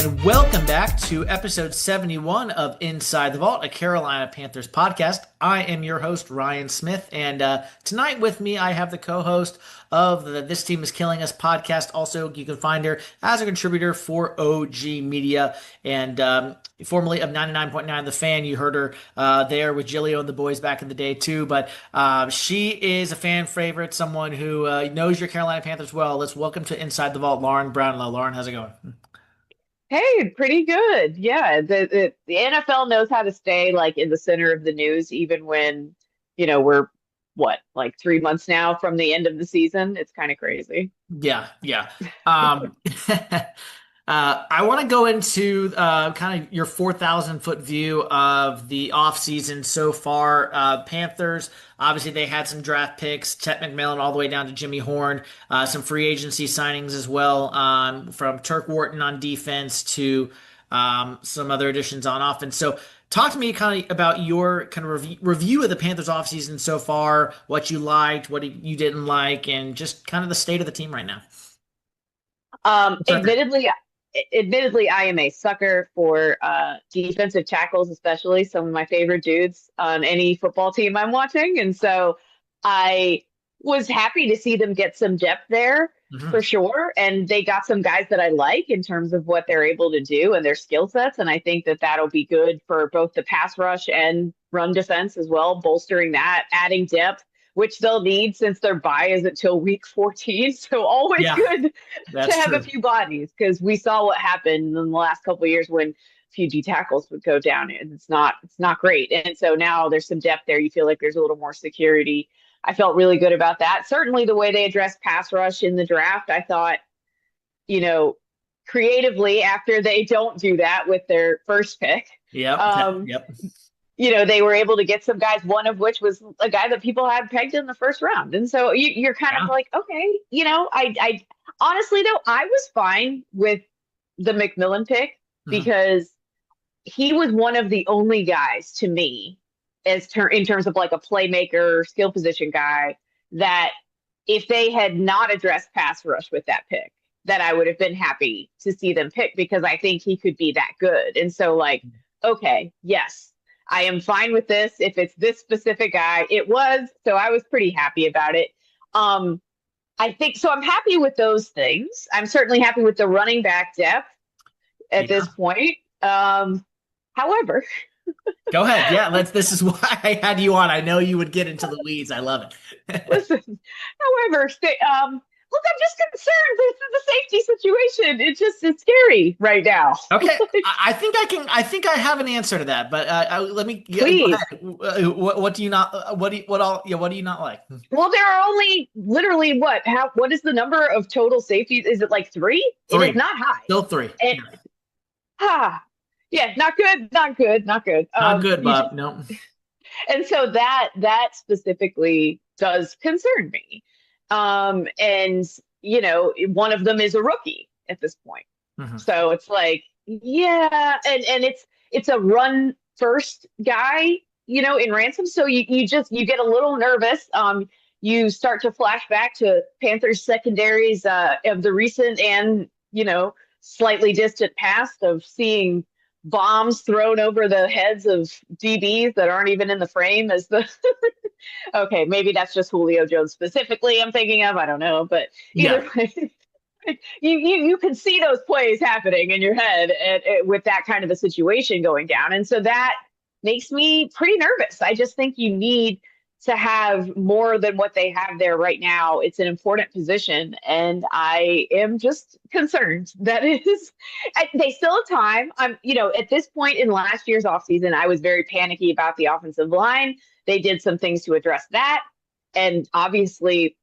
and welcome back to episode 71 of Inside the Vault, a Carolina Panthers podcast. I am your host, Ryan Smith, and tonight with me, I have the co-host of the This Team is Killing Us podcast. Also, you can find her as a contributor for OG Media and formerly of 99.9 The Fan. You heard her there with Gilio and the boys back in the day too, but she is a fan favorite, someone who knows your Carolina Panthers well. Let's welcome to Inside the Vault, Lauren Brownlow. Lauren, how's it going? Hey, pretty good. Yeah, the NFL knows how to stay like in the center of the news, even when, we're what, like 3 months now from the end of the season. It's kind of crazy. Yeah, yeah. Um, I want to go into kind of your 4,000 foot view of the offseason so far. Panthers, obviously, they had some draft picks, Chet McMillan all the way down to Jimmy Horn, some free agency signings as well, from Turk Wharton on defense to some other additions on offense. So, talk to me kind of about your kind of review of the Panthers offseason so far, what you liked, what you didn't like, and just kind of the state of the team right now. Um, What's that? admittedly, admittedly, I am a sucker for defensive tackles, especially some of my favorite dudes on any football team I'm watching. And so I was happy to see them get some depth there Mhm. for sure. And they got some guys that I like in terms of what they're able to do and their skill sets. And I think that that'll be good for both the pass rush and run defense as well, bolstering that, adding depth, which they'll need since their bye is until week 14. So always Yeah, good to that's have a true. few bodies because we saw what happened in the last couple of years when a few D tackles would go down, and it's not great. And so now there's some depth there. You feel like there's a little more security. I felt really good about that. Certainly the way they addressed pass rush in the draft, I thought, you know, creatively after they don't do that with their first pick. Yep. Um, Yep. they were able to get some guys, one of which was a guy that people had pegged in the first round. And so you're kind of Yeah. like, okay, I honestly though, I was fine with the McMillan pick Mhm. because he was one of the only guys to me in terms of like a playmaker, skill position guy that if they had not addressed pass rush with that pick, that I would have been happy to see them pick because I think he could be that good. And so like, okay, yes, I am fine with this. If it's this specific guy, it was. So I was pretty happy about it. Um, I think so. I'm happy with those things. I'm certainly happy with the running back depth at this Yeah. point. However, Go ahead. Yeah, let's this is why I had you on. I know you would get into the weeds. I love it. listen, however, look, I'm just concerned with the safety situation. It's scary right now. Okay, I think I think I have an answer to that, but let me go Please. ahead. What do you not what all yeah, what do you not like? Well, there are only literally what is the number of total safeties? Is it like three? It is Three. not high. Still three. And Yeah. yeah, not good, not good, not good. Not good, You Bob. just No. and so that specifically does concern me. And one of them is a rookie at this point. Mhm. So it's like, yeah, and it's a run first guy, in Ransom. So you get a little nervous. You start to flash back to Panthers secondaries of the recent and slightly distant past of seeing bombs thrown over the heads of DBs that aren't even in the frame as the okay, maybe that's just Julio Jones specifically I'm thinking of. I don't know, but Yeah. either way, you can see those plays happening in your head with that kind of a situation going down, and so that makes me pretty nervous. I just think you need to have more than what they have there right now. It's an important position, and I am just concerned that it is. They still have time. At this point in last year's offseason, I was very panicky about the offensive line. They did some things to address that, and obviously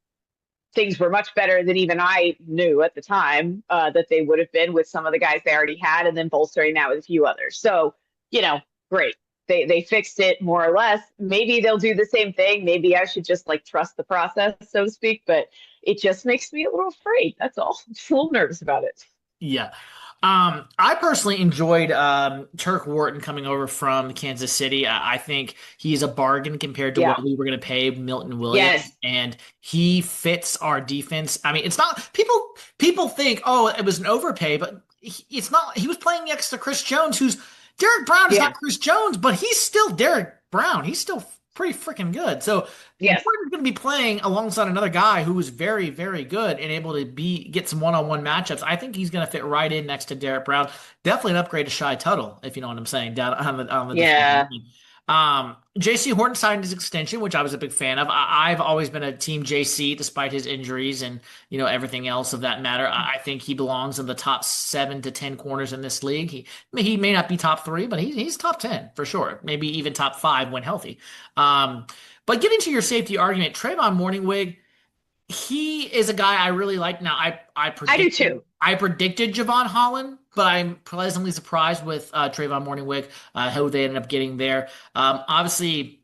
things were much better than even I knew at the time that they would have been with some of the guys they already had, and then bolstering that with a few others. So, great. They fixed it more or less. Maybe they'll do the same thing. Maybe I should just like trust the process, so to speak. But it just makes me a little afraid. That's all. I'm just a little nervous about it. Yeah. I personally enjoyed Turk Wharton coming over from Kansas City. I think he's a bargain compared to Yeah. what we were going to pay Milton Williams, Yes. and he fits our defense. I mean, it's not people think, oh, it was an overpay, but it's not, he was playing next to Chris Jones, who's Derek Brown is not Yeah. Chris Jones, but he's still Derek Brown. He's still pretty freaking good. So Yes. Jordan's going to be playing alongside another guy who is very, very good and able to get some one-on-one matchups. I think he's going to fit right in next to Derek Brown. Definitely an upgrade to Shy Tuttle, if you know what I'm saying, down on the defensive Yeah. line. JC Horton signed his extension, which I was a big fan of. I've always been a team JC despite his injuries and everything else of that matter. I think he belongs in the top 7 to 10 corners in this league. He may not be top three, but he's top 10 for sure. Maybe even top five when healthy. Um, but getting to your safety argument, Trayvon Morningwig, he is a guy I really like. Now, I do too. I predicted Javon Holland, but I'm pleasantly surprised with Trayvon Morningwig, who they ended up getting there. Obviously,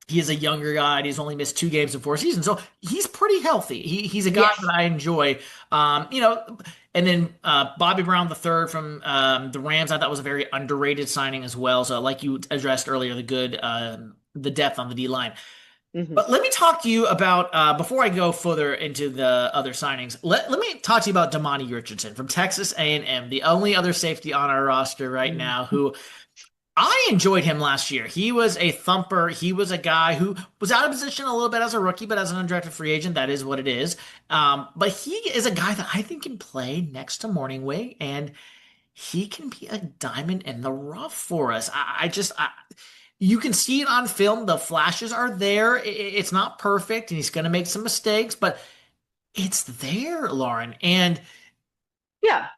he is a younger guy. And he's only missed 2 games in 4 seasons, so he's pretty healthy. He's a guy Yes. that I enjoy. And then Bobby Brown the third from the Rams, I thought was a very underrated signing as well. So, like you addressed earlier, the depth on the D line. Hmm. But let me talk to you about before I go further into the other signings. Let me talk to you about Damani Richardson from Texas A&M, the only other safety on our roster right now who I enjoyed him last year. He was a thumper. He was a guy who was out of position a little bit as a rookie, but as an undrafted free agent, that is what it is. But he is a guy that I think can play next to Morningwig, and he can be a diamond in the rough for us. You can see it on film. The flashes are there. It's not perfect, and he's going to make some mistakes, but it's there, Lauren. And Yeah.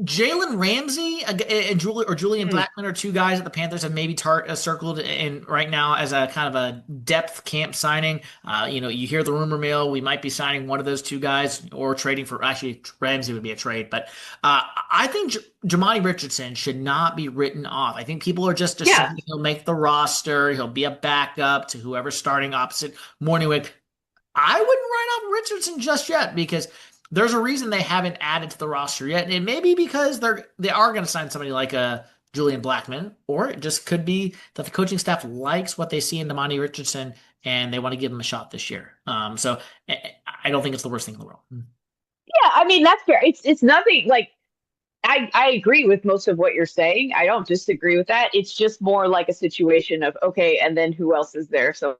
Jalen Ramsey and Julian Mm. Blackman are two guys that the Panthers have maybe circled in right now as a kind of a depth camp signing. You hear the rumor mill. We might be signing one of those two guys or trading for actually Ramsey would be a trade, but I think Jamani Richardson should not be written off. I think people are just Yeah. assuming he'll make the roster. He'll be a backup to whoever's starting opposite Morningwig. I wouldn't write off Richardson just yet because there's a reason they haven't added to the roster yet, and it may be because they are going to sign somebody like a Julian Blackman, or it just could be that the coaching staff likes what they see in Damani Richardson and they want to give him a shot this year. So I don't think it's the worst thing in the world. Yeah. I mean, that's fair. It's nothing like I agree with most of what you're saying. I don't disagree with that. It's just more like a situation of okay, and then who else is there? So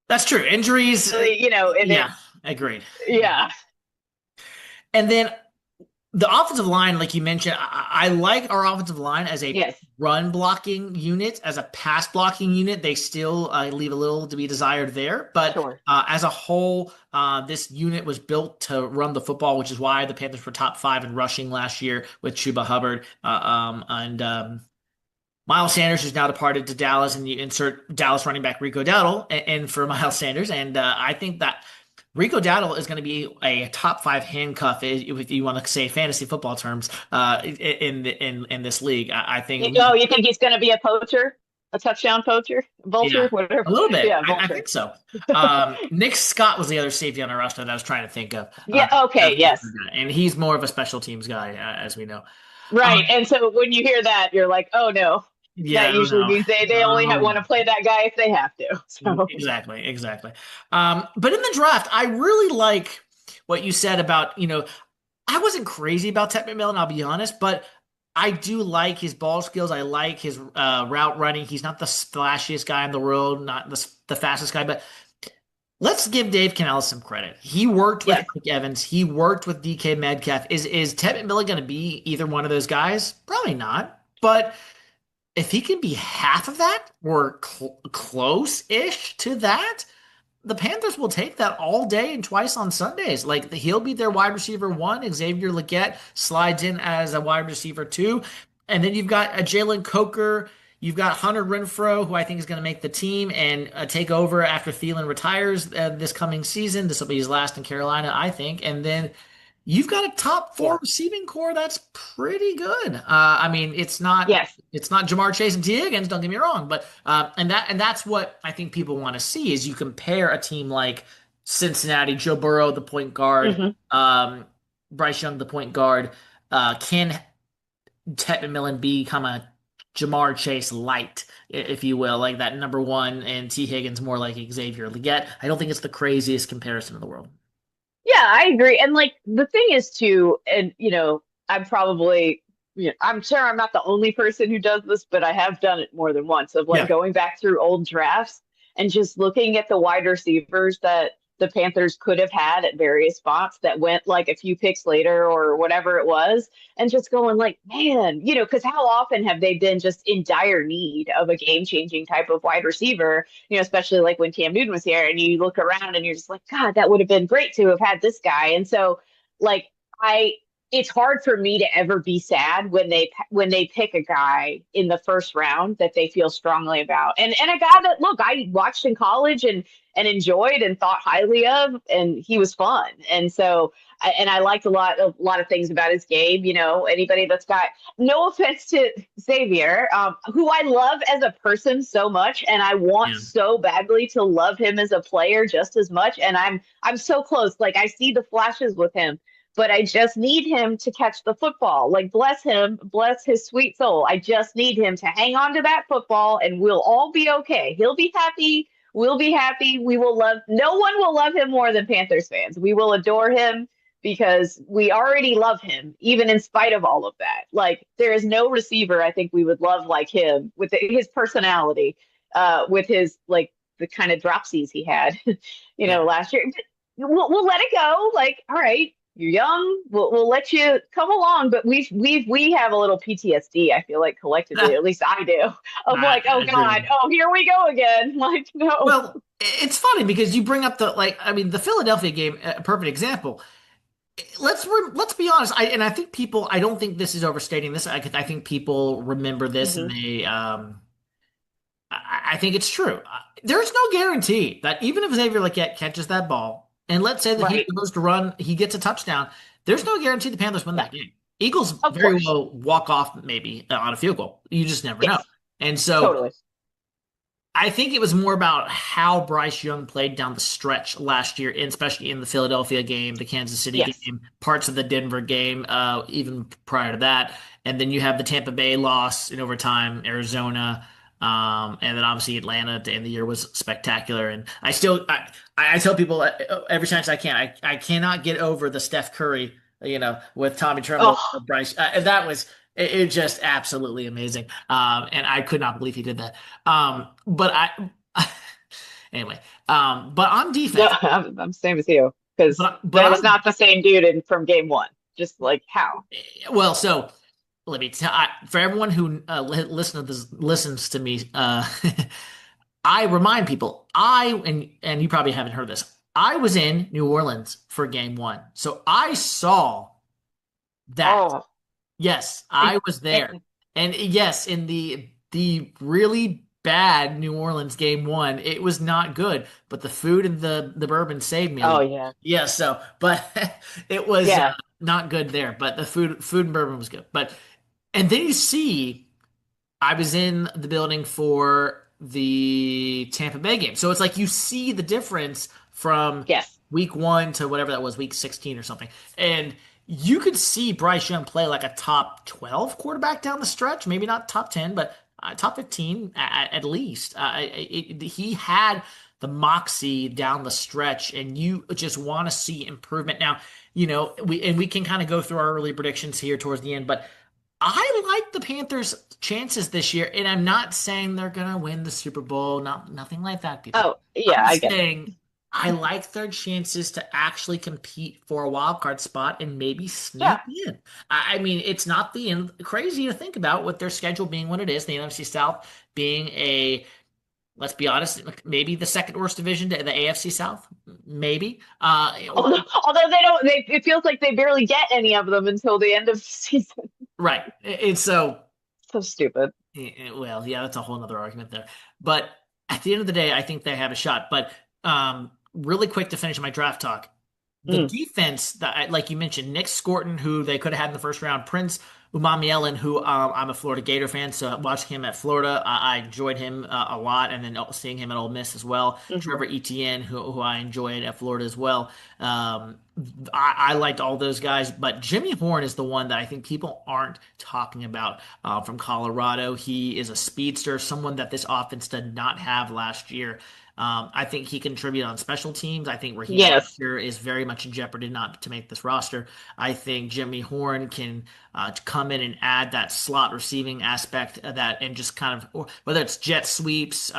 That's true. Injuries, and yeah, then agreed. yeah. And then the offensive line, like you mentioned, I like our offensive line as a Yes. run blocking unit, as a pass blocking unit. They still leave a little to be desired there, but Sure. as a whole, this unit was built to run the football, which is why the Panthers were top five in rushing last year with Chuba Hubbard and Miles Sanders, who's now departed to Dallas, and you insert Dallas running back Rico Dowdle in for Miles Sanders, and I think that Rico Dowdle is going to be a top five handcuff if you want to say fantasy football terms in this league. I think You think he's going to be a poacher, a touchdown poacher, vulture, yeah, whatever? a little bit. Yeah, I vulture. think so. Nick Scott was the other safety on our roster that I was trying to think of. Yeah. Okay. Yes. And he's more of a special teams guy, as we know. Right. Um, And so when you hear that, you're like, oh no. yeah, That I don't usually know. means they only want to play that guy if they have to. So Exactly. But in the draft, I really like what you said about, I wasn't crazy about Ted McMillan, I'll be honest, but I do like his ball skills. I like his route running. He's not the flashiest guy in the world, not the fastest guy, but let's give Dave Canales some credit. He worked with yes. Mike Evans. He worked with DK Metcalf. Is Ted McMillan going to be either one of those guys? Probably not. But if he can be half of that or close-ish to that, the Panthers will take that all day and twice on Sundays. Like he'll be their wide receiver one. Xavier Legette slides in as a wide receiver two, and then you've got a Jalen Coker. You've got Hunter Renfrow, who I think is going to make the team and take over after Thielen retires this coming season. This will be his last in Carolina, I think. And then you've got a top four Yeah. receiving core that's pretty good. I mean, Yes. it's not Jamar Chase and T. Higgins, don't get me wrong, but and that's what I think people want to see is you compare a team like Cincinnati, Joe Burrow, the point guard, Hmm. Bryce Young, the point guard. Can Ted McMillan become a Jamar Chase light, if you will, like that number one, and T. Higgins more like Xavier Legette? I don't think it's the craziest comparison in the world. Yeah, I agree. And like the thing is too, and I'm probably I'm sure I'm not the only person who does this, but I have done it more than once of like Yeah. going back through old drafts and just looking at the wide receivers that the Panthers could have had at various spots that went like a few picks later or whatever it was, and just going like, man, because how often have they been just in dire need of a game-changing type of wide receiver, especially like when Cam Newton was here, and you look around and you're just like, God, that would have been great to have had this guy. And so like I it's hard for me to ever be sad when they pick a guy in the first round that they feel strongly about, and a guy that look I watched in college and enjoyed and thought highly of, and he was fun. And so I liked a lot of things about his game. Anybody that's got, no offense to Xavier, who I love as a person so much, and I want Yeah. so badly to love him as a player just as much. And I'm so close. Like I see the flashes with him, but I just need him to catch the football. Like, bless him, bless his sweet soul. I just need him to hang on to that football, and we'll all be okay. He'll be happy. We'll be happy. We will love, no one will love him more than Panthers fans. We will adore him because we already love him, even in spite of all of that. Like, there is no receiver I think we would love like him with his personality, with his, like, the kind of dropsies he had, Yeah. last year. We'll let it go. Like, all right, you're young. We'll let you come along, but we have a little PTSD. I feel like collectively, at least I do, of like, I oh God, agree. oh here we go again. Like, no. Well, it's funny because you bring up I mean, the Philadelphia game, a perfect example. Let's be honest. I think people. I don't think this is overstating this. I think people remember this, and Hmm. I think it's true. There's no guarantee that even if Xavier Leggett catches that ball, and let's say that he Right. goes to run, he gets a touchdown. There's no guarantee the Panthers win No, that game. Eagles of very course. well walk off maybe on a field goal. You just never know. Yes, And so totally. I think it was more about how Bryce Young played down the stretch last year, and especially in the Philadelphia game, the Kansas City Yes. game, parts of the Denver game, even prior to that. And then you have the Tampa Bay loss in overtime, Arizona, and then obviously Atlanta at the end of the year was spectacular. And I tell people every chance I can, I cannot get over the Steph Curry, with Tommy Tremble, Oh Bryce. That was it just absolutely amazing. And I could not believe he did that. But anyway, but on no, defense, I'm same as you because but that is on, not the same dude from game one. Just like how? well, so let me tell, for everyone who listens to me, I remind people, and you probably haven't heard this. I was in New Orleans for game one, so I saw that. Oh, Yes, I was there. And yes, in the really bad New Orleans game one, it was not good, but the food and the bourbon saved me a oh little. yeah, Yeah, so but it was yeah. not good there, but the food and bourbon was good. But and then you see I was in the building for the Tampa Bay game. So it's like you see the difference from Yes. week one to whatever that was, week 16 or something. And you could see Bryce Young play like a top 12 quarterback down the stretch. Maybe not top 10, but top 15 at least. He had the moxie down the stretch, and you just want to see improvement. Now, we can kind of go through our early predictions here towards the end, but I like the Panthers' chances this year, and I'm not saying they're gonna win the Super Bowl. Nothing like that, people. Oh yeah, I'm I get saying I like their chances to actually compete for a wild card spot and maybe yeah. sneak in. I mean, it's not the end crazy to think about with their schedule being what it is, the NFC South being let's be honest, maybe the second worst division to the AFC South, maybe. Although it feels like they barely get any of them until the end of the season. Right. It's so. So stupid. Well, yeah, that's a whole nother argument there. But at the end of the day, I think they have a shot. But really quick to finish my draft talk, the Mm, defense that, like you mentioned, Nick Scorton, who they could have had in the first round, Prince Umamielen, who I'm a Florida Gator fan, so watching him at Florida, I enjoyed him a lot, and then seeing him at Ole Miss as well. hmm. Trevor Etienne, who I enjoyed at Florida as well. I liked all those guys, but Jimmy Horn is the one that I think people aren't talking about from Colorado. He is a speedster, someone that this offense did not have last year. I think he contributed on special teams. I think Raheem Yes. Mostert is very much in jeopardy not to make this roster. I think Jimmy Horn can come in and add that slot receiving aspect of that, and just kind of, whether it's jet sweeps,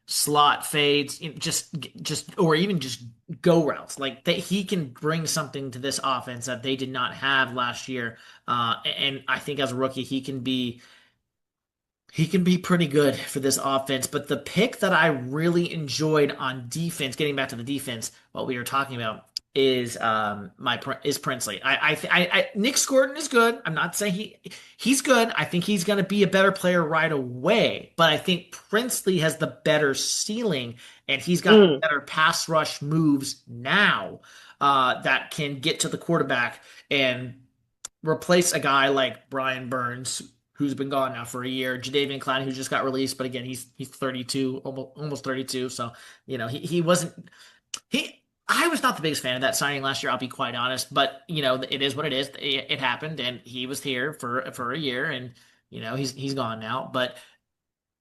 slot fades, just or even just go routes. Like that, he can bring something to this offense that they did not have last year. And I think as a rookie, he can be pretty good for this offense. But the pick that I really enjoyed on defense, getting back to the defense, what we were talking about is is Princely. Nick Scorton is good. I'm not saying he's good. I think he's going to be a better player right away. But I think Princely has the better ceiling, and he's got the Mm. better pass rush moves now that can get to the quarterback and replace a guy like Brian Burns, who's been gone now for a year, Jadeveon Clowney, who just got released, but again, he's 32, almost 32. So he wasn't he. I was not the biggest fan of that signing last year. I'll be quite honest, but it is what it is. It happened, and he was here for a year, and he's gone now. But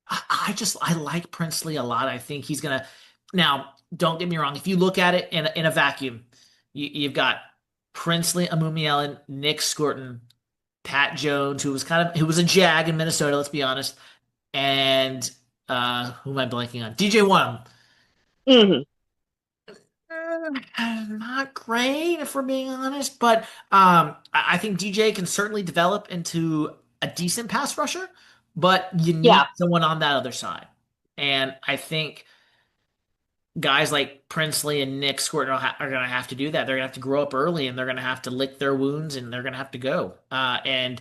I like Princely a lot. I think he's gonna. Now, don't get me wrong. If you look at it in a vacuum, you've got Princely, Amumielen, Nick Scurton, Pat Jones, who was a Jag in Minnesota. Let's be honest, and who am I blanking on? DJ One. Hmm. Not great, if we're being honest, but I think DJ can certainly develop into a decent pass rusher, but you need Yeah, someone on that other side. And I think guys like Princely and Nick Squirt are going to have to do that. They're going to have to grow up early, and they're going to have to lick their wounds, and they're going to have to go. And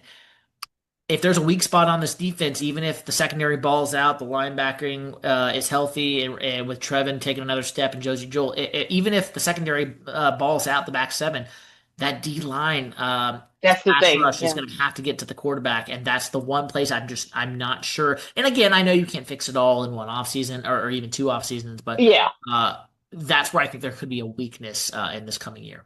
if there's a weak spot on this defense, even if the secondary balls out, the linebacking is healthy, and with Trevin taking another step and Josie Joel, even if the secondary balls out, the back seven, that D line that's the pass thing. rush is Yeah. going to have to get to the quarterback, and that's the one place I'm not sure. And again, I know you can't fix it all in one offseason or even two off seasons, but Yeah. that's where I think there could be a weakness in this coming year.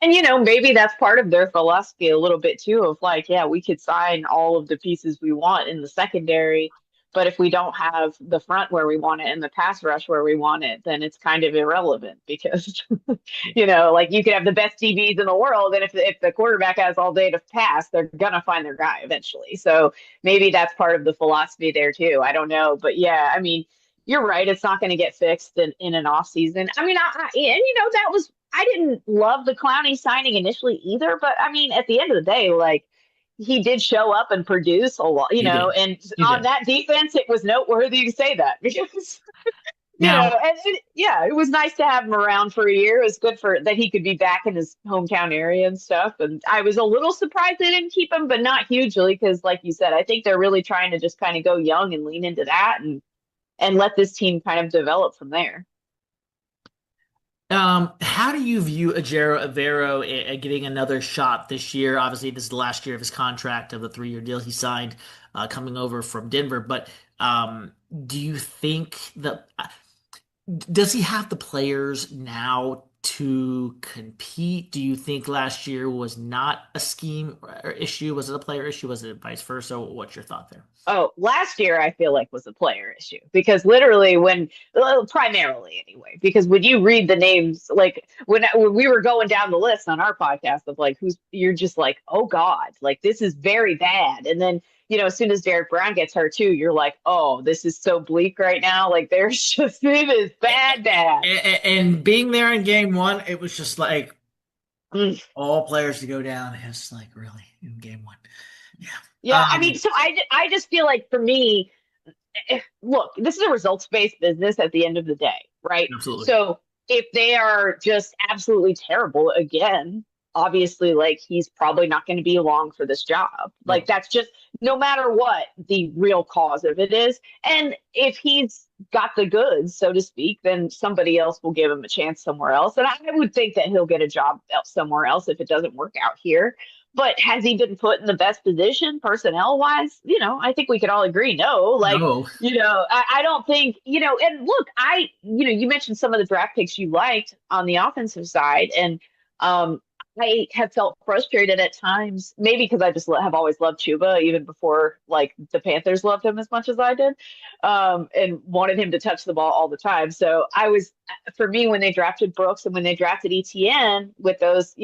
And maybe that's part of their philosophy a little bit too, of like, yeah, we could sign all of the pieces we want in the secondary, but if we don't have the front where we want it and the pass rush where we want it, then it's kind of irrelevant because like you could have the best DBs in the world, and if the quarterback has all day to pass, they're gonna find their guy eventually. So maybe that's part of the philosophy there too. I don't know, but yeah, I mean, you're right. It's not going to get fixed in an off season. I mean, that was I didn't love the Clowney signing initially either, but I mean, at the end of the day, like he did show up and produce a lot, He did. and He on did. that defense, it was noteworthy to say that because Now, yeah, it was nice to have him around for a year. It was good for that he could be back in his hometown area and stuff. And I was a little surprised they didn't keep him, but not hugely, because like you said, I think they're really trying to just kind of go young and lean into that and let this team kind of develop from there. how do you view Ajero Avero getting another shot this year? Obviously, this is the last year of his contract of the 3-year deal he signed coming over from Denver. But do you think that does he have the players now to compete? Do you think last year was not a scheme or issue? Was it a player issue? Was it vice versa? What's your thought there? Oh, last year I feel like was a player issue because literally primarily anyway, because when you read the names, like when we were going down the list on our podcast of like you're just like, oh God, like this is very bad. And then, as soon as Derek Brown gets hurt too, you're like, oh, this is so bleak right now. Like there's just, it is bad, bad. And being there in game one, it was just like Mm. all players to go down. It's like really in game one. Yeah. Yeah. I mean, Um, so I just feel like for me, look, this is a results based business at the end of the day, right? absolutely. So if they are just absolutely terrible again, obviously, like he's probably not going to be long for this job. Like Nope. that's just no matter what the real cause of it is. And if he's got the goods, so to speak, then somebody else will give him a chance somewhere else. And I would think that he'll get a job somewhere else if it doesn't work out here. But has he been put in the best position personnel wise? I think we could all agree no. Like, No. I don't think, and look, you mentioned some of the draft picks you liked on the offensive side. And I have felt frustrated at times, maybe because I just have always loved Chuba, even before like the Panthers loved him as much as I did, and wanted him to touch the ball all the time. So I was, for me, when they drafted Brooks and when they drafted ETN with those,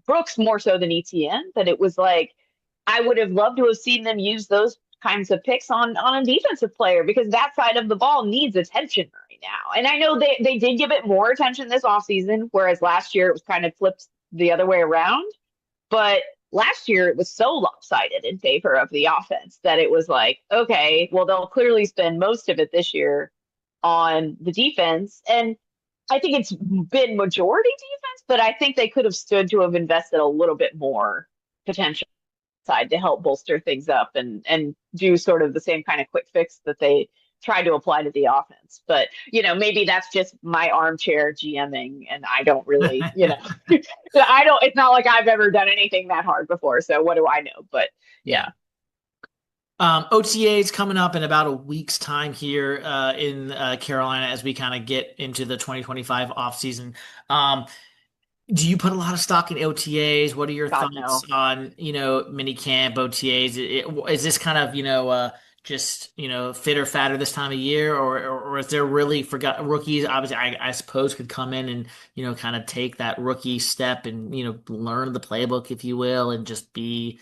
Brooks more so than ETN, that it was like I would have loved to have seen them use those kinds of picks on a defensive player because that side of the ball needs attention right now. And I know they did give it more attention this offseason, whereas last year it was kind of flipped the other way around. But last year it was so lopsided in favor of the offense that it was like, okay, well, they'll clearly spend most of it this year on the defense. And I think it's been majority defense, but I think they could have stood to have invested a little bit more potential side to help bolster things up and do sort of the same kind of quick fix that they tried to apply to the offense. But maybe that's just my armchair GMing, and I don't really, I don't. It's not like I've ever done anything that hard before, so what do I know? But Yeah. yeah, OTAs coming up in about a week's time here in Carolina as we kind of get into the 2025 offseason. Do you put a lot of stock in OTAs? What are your God thoughts no. on, mini camp OTAs? Is this kind of, just, fit or fatter this time of year, or is there really forgot rookies? Obviously, I suppose could come in and, kind of take that rookie step and, learn the playbook, if you will, and just be,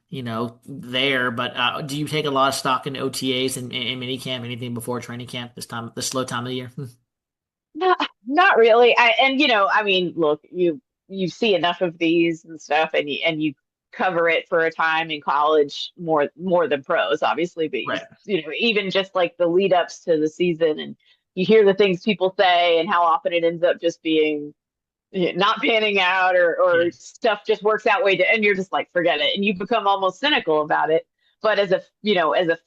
there. But do you take a lot of stock in OTAs and mini camp, anything before training camp this slow time of the year? Not really. I mean, look, you see enough of these and stuff, and you cover it for a time in college more than pros, obviously. But Right. even just like the lead ups to the season, and you hear the things people say, and how often it ends up just being not panning out, Yeah. or stuff just works out way to, and you're just like, forget it, and you become almost cynical about it. But as a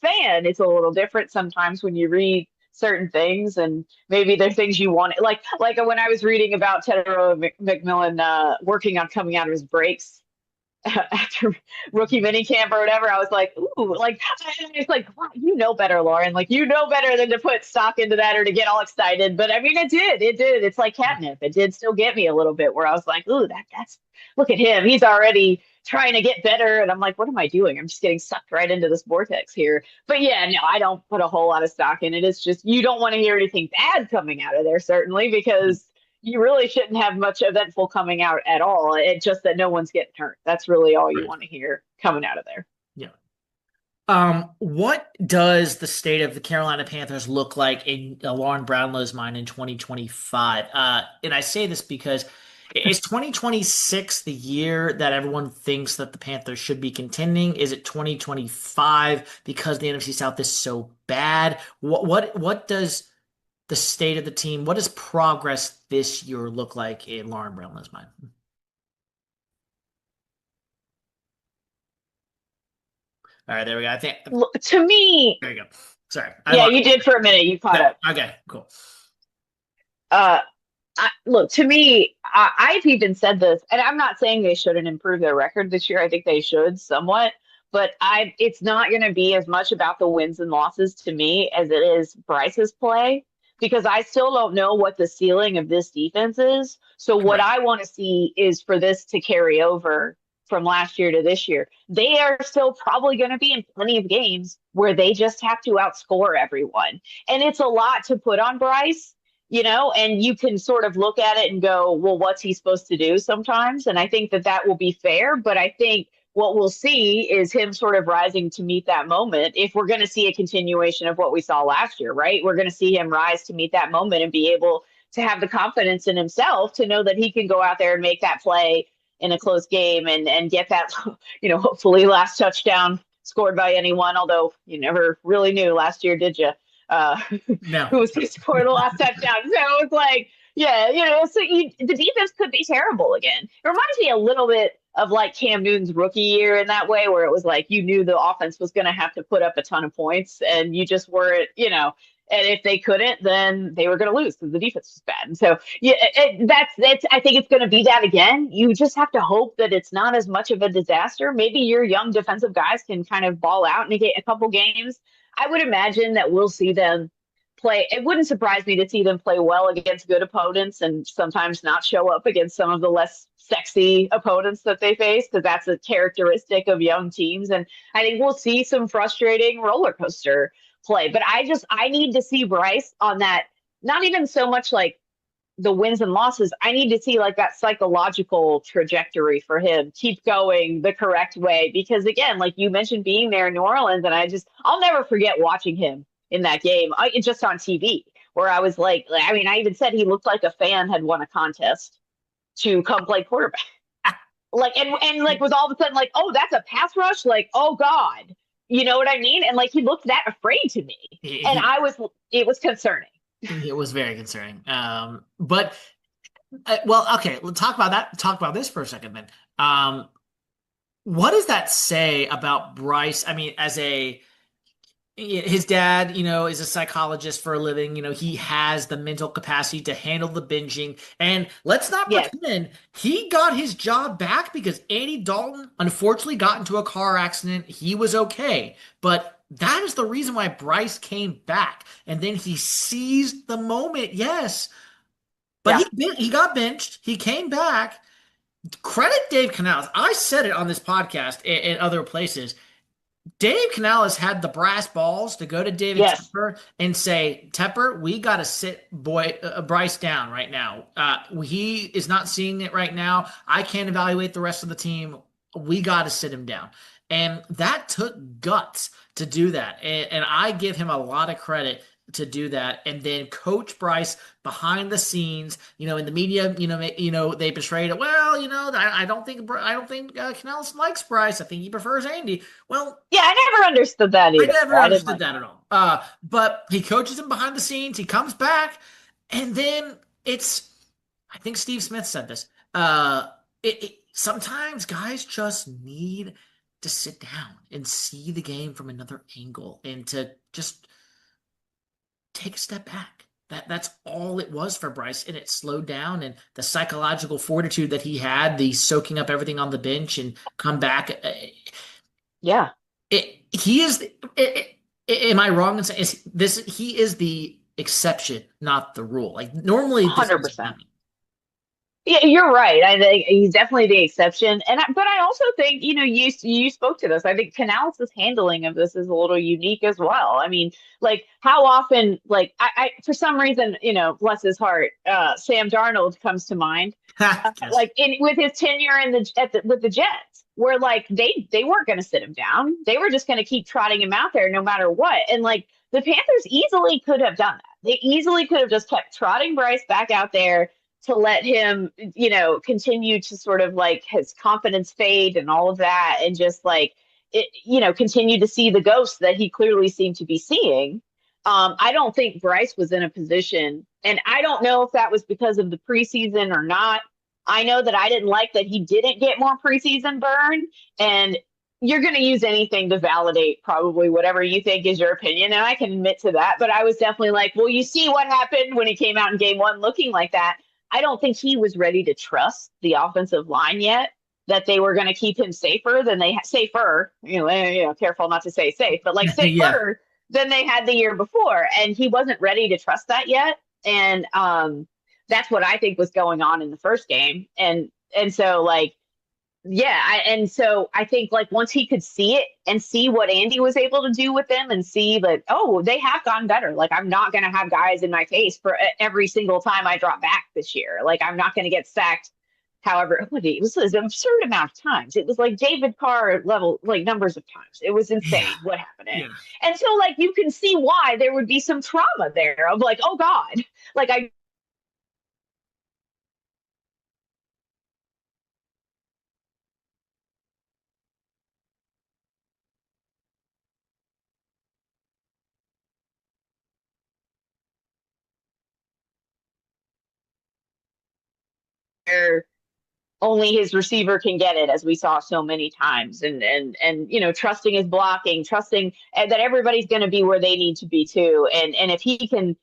fan, it's a little different sometimes when you read certain things, and maybe there's things you want, like when I was reading about Tedero McMillan working on coming out of his breaks after rookie mini camp or whatever, I was like, ooh, like it's like, wow, better, Lauren. Like better than to put stock into that or to get all excited. But I mean, it did. It's like catnip. It did still get me a little bit where I was like, ooh, that's look at him. He's already trying to get better, and I'm like, what am I doing? I'm just getting sucked right into this vortex here. But yeah, no, I don't put a whole lot of stock in it. It's just you don't want to hear anything bad coming out of there, certainly, because you really shouldn't have much eventful coming out at all. It's just that no one's getting hurt. That's really all you Right. want to hear coming out of there. Yeah. What does the state of the Carolina Panthers look like in Lauren Brownlow's mind in 2025? And I say this because is 2026 the year that everyone thinks that the Panthers should be contending? Is it 2025 because the NFC South is so bad? What does the state of the team, what does progress this year look like in Lauren Brownlow's mind? All right, there we go. I think To me, there you go. Sorry, I yeah, lost. you did for a minute. You caught Yeah, up. okay, cool. Uh, look, to me, I've even said this, and I'm not saying they shouldn't improve their record this year. I think they should somewhat, but it's not going to be as much about the wins and losses to me as it is Bryce's play, because I still don't know what the ceiling of this defense is. So what Right. I want to see is for this to carry over from last year to this year. They are still probably going to be in plenty of games where they just have to outscore everyone. And it's a lot to put on Bryce, and you can sort of look at it and go, well, what's he supposed to do sometimes? And I think that will be fair. But I think what we'll see is him sort of rising to meet that moment. If we're going to see a continuation of what we saw last year, right? We're going to see him rise to meet that moment and be able to have the confidence in himself to know that he can go out there and make that play in a close game and get that, hopefully last touchdown scored by anyone. Although you never really knew last year, did you? uh, No. who was going to score the last touchdown. So it was like, yeah, the defense could be terrible again. It reminds me a little bit of like Cam Newton's rookie year in that way, where it was like you knew the offense was going to have to put up a ton of points, and you just weren't, and if they couldn't, then they were going to lose because the defense was bad. And so, yeah, that's. I think it's going to be that again. You just have to hope that it's not as much of a disaster. Maybe your young defensive guys can kind of ball out and get a couple games. I would imagine that we'll see them play. It wouldn't surprise me to see them play well against good opponents and sometimes not show up against some of the less sexy opponents that they face, because that's a characteristic of young teams. And I think we'll see some frustrating roller coaster play. But I need to see Bryce on that. Not even so much like the wins and losses. I need to see like that psychological trajectory for him keep going the correct way. Because again, like you mentioned, being there in New Orleans, and I'll never forget watching him in that game, just on TV, where I was like, I mean, I even said he looked like a fan had won a contest to come play quarterback. Like, and like was all of a sudden like, oh, that's a pass rush. Like, oh God, you know what I mean? And like he looked that afraid to me, and He, it was concerning. it was very concerning. But well, okay, let's talk about that. Talk about this for a second then. What does that say about Bryce? I mean, as a his dad, is a psychologist for a living. He has the mental capacity to handle the binging. And let's not Yes. pretend he got his job back because Andy Dalton unfortunately got into a car accident. He was okay. But that is the reason why Bryce came back. And then he seized the moment, yes. But Yeah. he got benched. He came back. Credit Dave Canales. I said it on this podcast and other places. Dave Canales had the brass balls to go to David Yes. Tepper and say, Tepper, we got to sit Bryce down right now. He is not seeing it right now. I can't evaluate the rest of the team. We got to sit him down. And that took guts to do that. And I give him a lot of credit to do that. And then Coach Bryce behind the scenes, in the media, they portrayed it. Well, I don't think Canales likes Bryce. I think he prefers Andy. Well, Yeah, I never understood that I either. never I didn't understood like that at all. But he coaches him behind the scenes. He comes back, and then I think Steve Smith said this. Sometimes guys just need to sit down and see the game from another angle and to just take a step back. That's all it was for Bryce, and it slowed down. And the psychological fortitude that he had, the soaking up everything on the bench and come back. Yeah, He is. Am I wrong in saying is this? He is the exception, not the rule. Like normally, this doesn't 100%. happen. Yeah, you're right. I think he's definitely the exception, but I also think you spoke to this. I think Canales' handling of this is a little unique as well. I mean, like how often, like I for some reason, bless his heart, Sam Darnold comes to mind, Yes. like in with his tenure with the Jets, where like they weren't going to sit him down. They were just going to keep trotting him out there no matter what. And like the Panthers easily could have done that. They easily could have just kept trotting Bryce back out there to let him, continue to sort of like his confidence fade and all of that, and just like continue to see the ghosts that he clearly seemed to be seeing. I don't think Bryce was in a position, and I don't know if that was because of the preseason or not. I know that I didn't like that he didn't get more preseason burn, and you're going to use anything to validate probably whatever you think is your opinion, and I can admit to that. But I was definitely like, well, you see what happened when he came out in game one looking like that. I don't think he was ready to trust the offensive line yet, that they were going to keep him safer, careful not to say safe, but like Yeah. safer than they had the year before. And he wasn't ready to trust that yet. And that's what I think was going on in the first game. And so like, yeah, and so I think like once he could see it and see what Andy was able to do with them, and see that, oh, they have gotten better. Like I'm not going to have guys in my face for every single time I drop back this year. Like I'm not going to get sacked. However, it was an absurd amount of times. It was like David Carr level, like numbers of times. It was Yeah. insane what happened. Yeah. And so like you can see why there would be some trauma there of like, oh God, like I only his receiver can get it, as we saw so many times. And trusting his blocking, trusting that everybody's going to be where they need to be too. And if he can,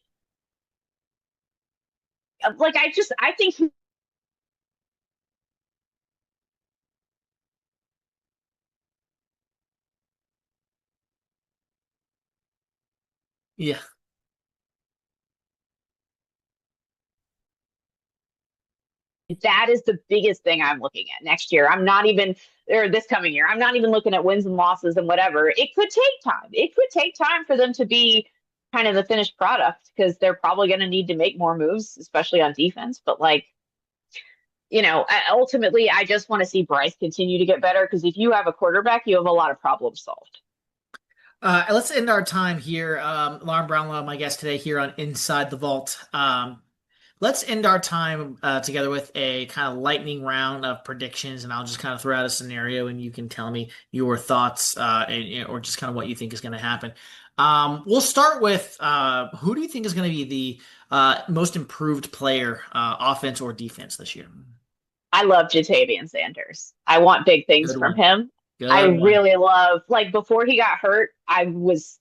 like, I think Yeah. That is the biggest thing I'm looking at next year. I'm not even, or this coming year, I'm not even looking at wins and losses and whatever. It could take time. It could take time for them to be kind of the finished product because they're probably going to need to make more moves, especially on defense. But like, ultimately, I just want to see Bryce continue to get better because if you have a quarterback, you have a lot of problems solved. Let's end our time here. Lauren Brownlow, my guest today here on Inside the Vault. Let's end our time together with a kind of lightning round of predictions, and I'll just kind of throw out a scenario, and you can tell me your thoughts or just kind of what you think is going to happen. We'll start with who do you think is going to be the most improved player, offense or defense this year? I love Jatavian Sanders. I want big things Good from one. him. I Good one. really love like before he got hurt, I was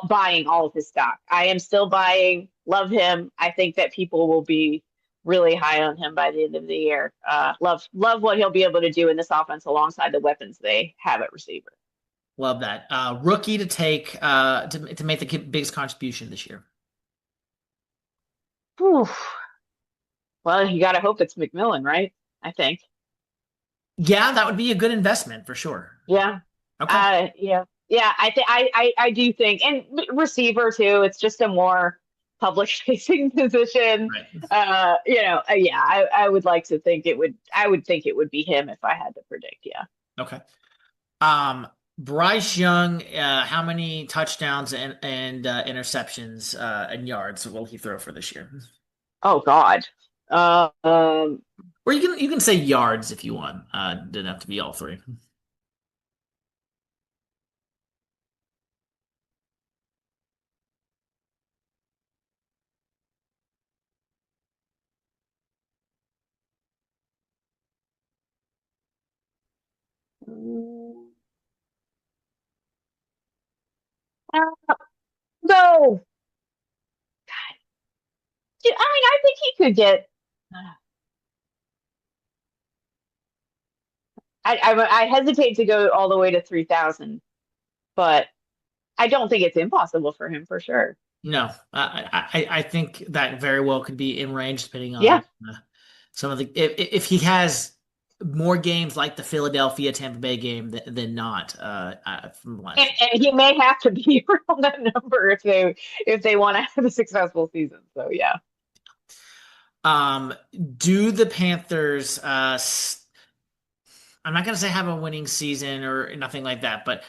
buying all of his stock. I am still buying. Love him. I think that people will be really high on him by the end of the year. Love what he'll be able to do in this offense alongside the weapons they have at receiver. Love that. Rookie to take to make the biggest contribution this year. Whew. Well, you got to hope it's McMillan, right? I think. Yeah, that would be a good investment for sure. Yeah. Okay. Yeah. I think I do think, and receiver too. It's just a more public facing position. Right. Yeah. I would like to think it would. I would think it would be him if I had to predict. Yeah. Okay. Bryce Young, how many touchdowns and interceptions and yards will he throw for this year? Oh God. Uh, um. Or you can say yards if you want. Didn't have to be all three. Go. I mean, I think he could get. I hesitate to go all the way to 3,000, but I don't think it's impossible for him for sure. No, I think that very well could be in range depending Yeah. on some of the if he has more games like the Philadelphia Tampa Bay game than not from last year. And he may have to be around that number if they want to have a successful season. So yeah. Do the Panthers I'm not gonna say have a winning season or nothing like that, but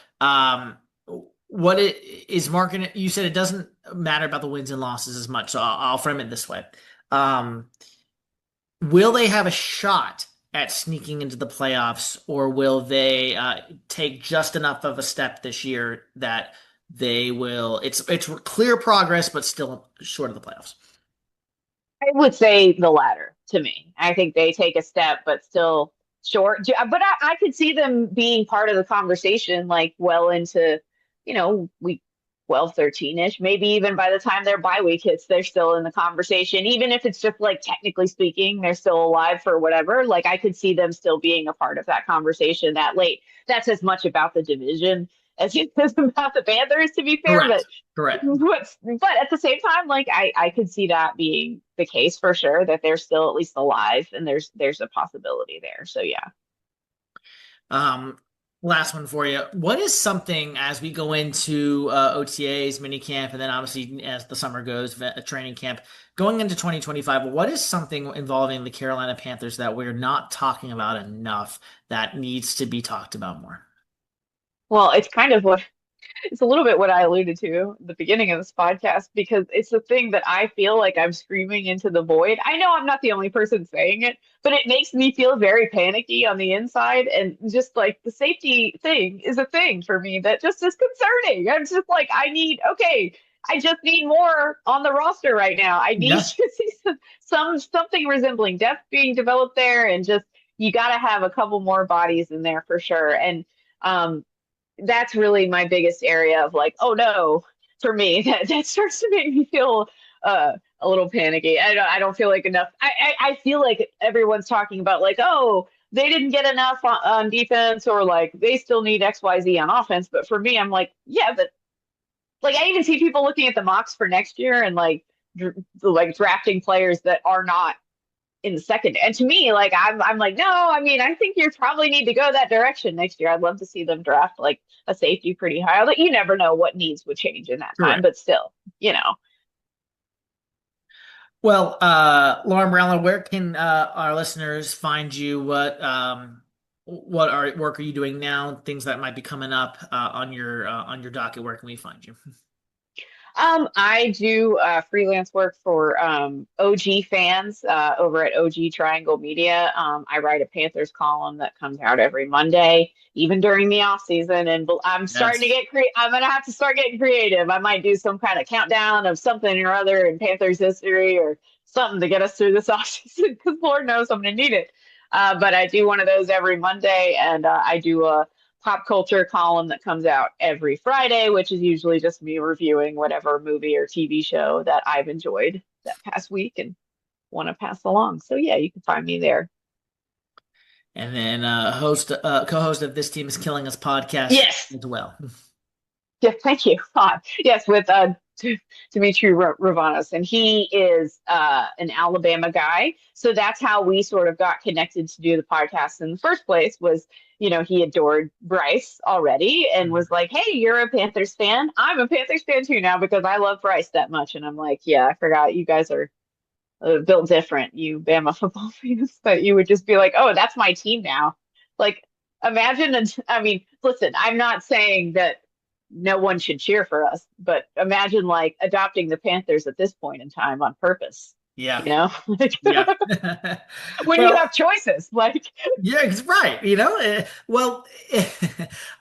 what it is marking you said it doesn't matter about the wins and losses as much, so I'll frame it this way. Um, will they have a shot at sneaking into the playoffs, or will they take just enough of a step this year that they will? It's clear progress, but still short of the playoffs. I would say the latter to me. I think they take a step, but still short. But I could see them being part of the conversation, like well into, week 12, 13 ish. Maybe even by the time their bye week hits, they're still in the conversation. Even if it's just like technically speaking, they're still alive for whatever. Like I could see them still being a part of that conversation that late. That's as much about the division as it is about the Panthers, to be fair. But Correct. Correct. but at the same time, like I could see that being the case for sure, that they're still at least alive and there's a possibility there. So yeah. Um, Last one for you. What is something as we go into OTAs, mini camp, and then obviously as the summer goes, training camp, going into 2025, what is something involving the Carolina Panthers that we're not talking about enough that needs to be talked about more? Well, it's a little bit what I alluded to at the beginning of this podcast because it's the thing that I feel like I'm screaming into the void. I know I'm not the only person saying it, but it makes me feel very panicky on the inside. And just like the safety thing is a thing for me that just is concerning. I'm just like, okay, I just need more on the roster right now. I need Yeah. to see something resembling depth being developed there, and just you got to have a couple more bodies in there for sure. And um, that's really my biggest area of like, oh no, for me, that starts to make me feel a little panicky. I don't feel like enough. I feel like everyone's talking about like, oh, they didn't get enough on defense, or like they still need XYZ on offense. But for me, I'm like, yeah, but like I even see people looking at the mocks for next year and like like drafting players that are not in the second. And to me, like I'm like, no, I mean, I think you probably need to go that direction next year. I'd love to see them draft like a safety pretty high. Like you never know what needs would change in that time, Correct. but still, you know. Well, Lauren Brownlow, where can our listeners find you? What work are you doing now? Things that might be coming up on your docket. Where can we find you? I do freelance work for OG fans over at OG Triangle Media. I write a Panthers column that comes out every Monday, even during the off season. And I'm starting to Yes. get I'm gonna have to start getting creative. I might do some kind of countdown of something or other in Panthers history or something to get us through this off season because Lord knows I'm gonna need it. But I do one of those every Monday, and I do a pop culture column that comes out every Friday, which is usually just me reviewing whatever movie or TV show that I've enjoyed that past week and want to pass along. So yeah, you can find me there. And then co-host of This Team Is Killing Us podcast Yes. as well. Yeah, thank you. Yes, with Dimitri Ravanos, and he is an Alabama guy. So that's how we sort of got connected to do the podcast in the first place. Was he adored Bryce already and was like, "Hey, you're a Panthers fan. I'm a Panthers fan too now because I love Bryce that much." And I'm like, "Yeah, I forgot you guys are built different, you Bama football fans. But you would just be like, oh, that's my team now." Like, imagine. I mean, listen, I'm not saying that no one should cheer for us, but imagine like adopting the Panthers at this point in time on purpose. Yeah. You know, like Yeah. when you Well, have choices, like yeah, it's right. Well,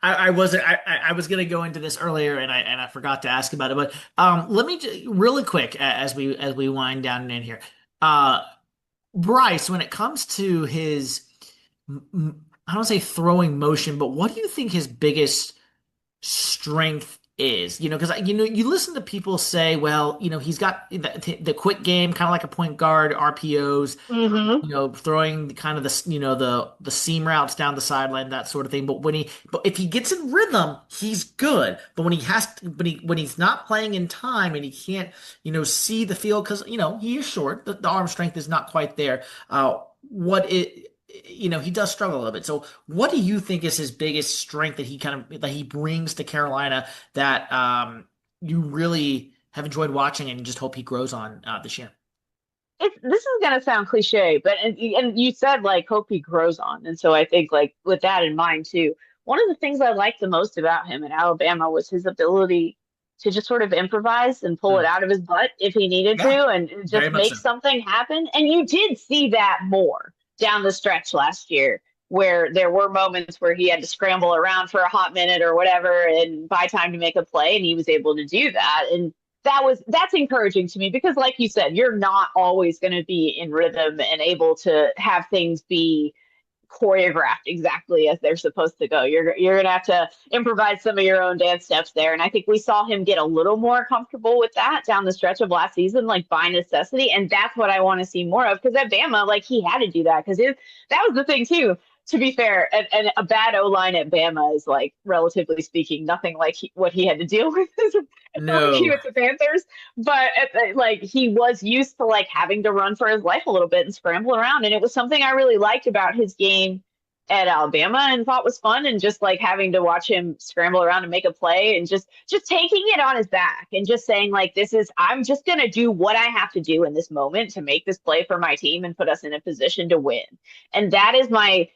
I wasn't. I was going to go into this earlier, and I forgot to ask about it. But let me really quick as we wind down in here. Uh, Bryce, when it comes to his, I don't say throwing motion, but what do you think his biggest strength is? Because you listen to people say, well, he's got the quick game, kind of like a point guard, RPOs, mm-hmm. throwing kind of the seam routes down the sideline, that sort of thing. But if he gets in rhythm, he's good. But when he's not playing in time and he can't, see the field because he is short, the arm strength is not quite there. What it he does struggle a little bit. So what do you think is his biggest strength that he brings to Carolina that you really have enjoyed watching and just hope he grows on this year? This is gonna sound cliche, but and you said like hope he grows on, and so I think like with that in mind too, one of the things I liked the most about him in Alabama was his ability to just sort of improvise and pull it Mm. out of his butt if he needed Yeah, to, and very just much make so. something happen. And you did see that more down the stretch last year, where there were moments where he had to scramble around for a hot minute or whatever and buy time to make a play, and he was able to do that. And that's encouraging to me because like you said, you're not always going to be in rhythm and able to have things be choreographed exactly as they're supposed to go. You're going to have to improvise some of your own dance steps there, and I think we saw him get a little more comfortable with that down the stretch of last season, like by necessity. And that's what I want to see more of because at Bama, like he had to do that because that was the thing too. To be fair, and a bad O line at Bama is like, relatively speaking, nothing like what he had to deal with as a rookie No. with the Panthers. But like he was used to like having to run for his life a little bit and scramble around, and it was something I really liked about his game at Alabama and thought was fun, and just like having to watch him scramble around and make a play and just taking it on his back and just saying like this is I'm just going to do what I have to do in this moment to make this play for my team and put us in a position to win. And that is my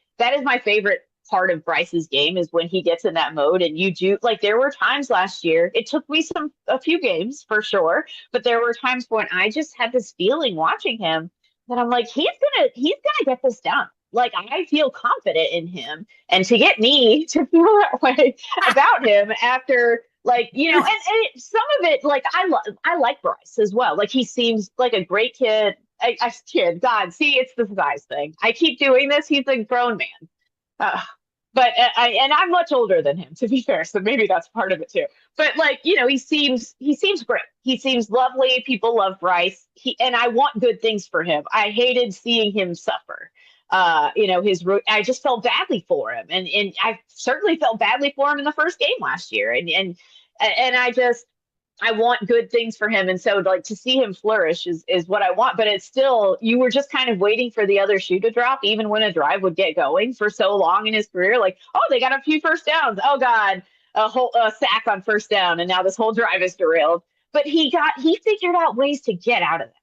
favorite part of Bryce's game is when he gets in that mode. And you do like there were times last year, it took me a few games for sure, but there were times when I just had this feeling watching him that I'm like, he's gonna get this done. Like I feel confident in him. And to get me to feel that way about him after like, some of it, like I like Bryce as well. Like he seems like a great kid. Kid, God, see, it's the size thing. I keep doing this. He's a grown man. Uh, but I'm much older than him, to be fair, so maybe that's part of it too. But like, he seems great. He seems lovely. People love Bryce. And I want good things for him. I hated seeing him suffer. I just felt badly for him, and I certainly felt badly for him in the first game last year, and I just I want good things for him. And so like to see him flourish is what I want. But it's still, you were just kind of waiting for the other shoe to drop, even when a drive would get going for so long in his career. Like, oh, they got a few first downs. Oh God, a sack on first down. And now this whole drive is derailed. But he figured out ways to get out of that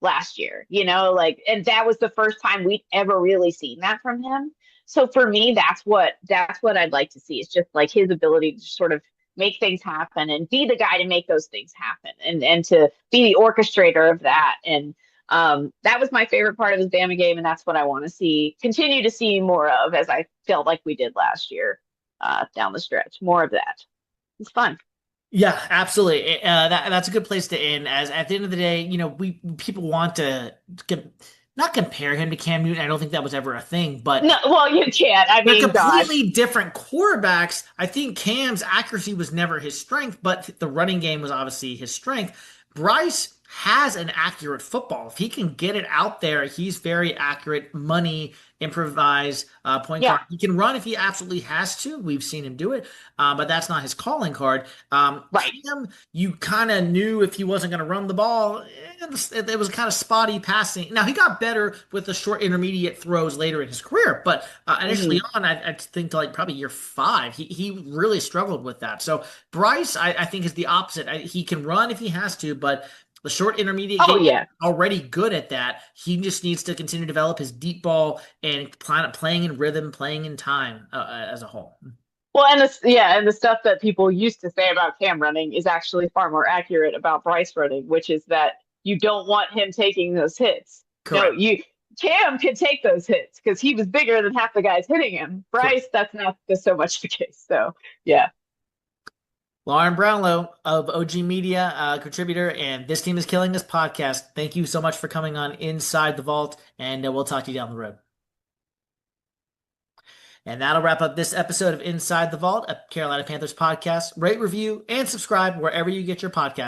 last year, like, and that was the first time we'd ever really seen that from him. So for me, that's what I'd like to see. It's just like his ability to sort of make things happen and be the guy to make those things happen and to be the orchestrator of that. And that was my favorite part of his Bama game, and that's what I want to continue to see more of, as I felt like we did last year down the stretch. More of that. It's fun. Yeah, absolutely. That's a good place to end. As at the end of the day, we people want to not compare him to Cam Newton. I don't think that was ever a thing, but No, well, you can't. I they're mean, gosh. completely different quarterbacks. I think Cam's accuracy was never his strength, but the running game was obviously his strength. Bryce has an accurate football. If he can get it out there, he's very accurate. Money, improvise, point Yeah, guard. He can run if he absolutely has to. We've seen him do it, but that's not his calling card. right. Cam, you kind of knew if he wasn't going to run the ball, it was kind of spotty passing. Now he got better with the short intermediate throws later in his career, but initially Hmm. on, I think to like probably year five, he really struggled with that. So Bryce, I think is the opposite. He can run if he has to, but the short intermediate Oh game yeah. already good at that. He just needs to continue to develop his deep ball and playing in rhythm, playing in time as a whole. Well, and the stuff that people used to say about Cam running is actually far more accurate about Bryce running, which is that you don't want him taking those hits. No, Correct. Cam could take those hits because he was bigger than half the guys hitting him. Correct. Bryce, that's not so much the case. So yeah. Lauren Brownlow of OG Media, contributor, and this team is killing this podcast. Thank you so much for coming on Inside the Vault, and we'll talk to you down the road. And that'll wrap up this episode of Inside the Vault, a Carolina Panthers podcast. Rate, review, and subscribe wherever you get your podcast.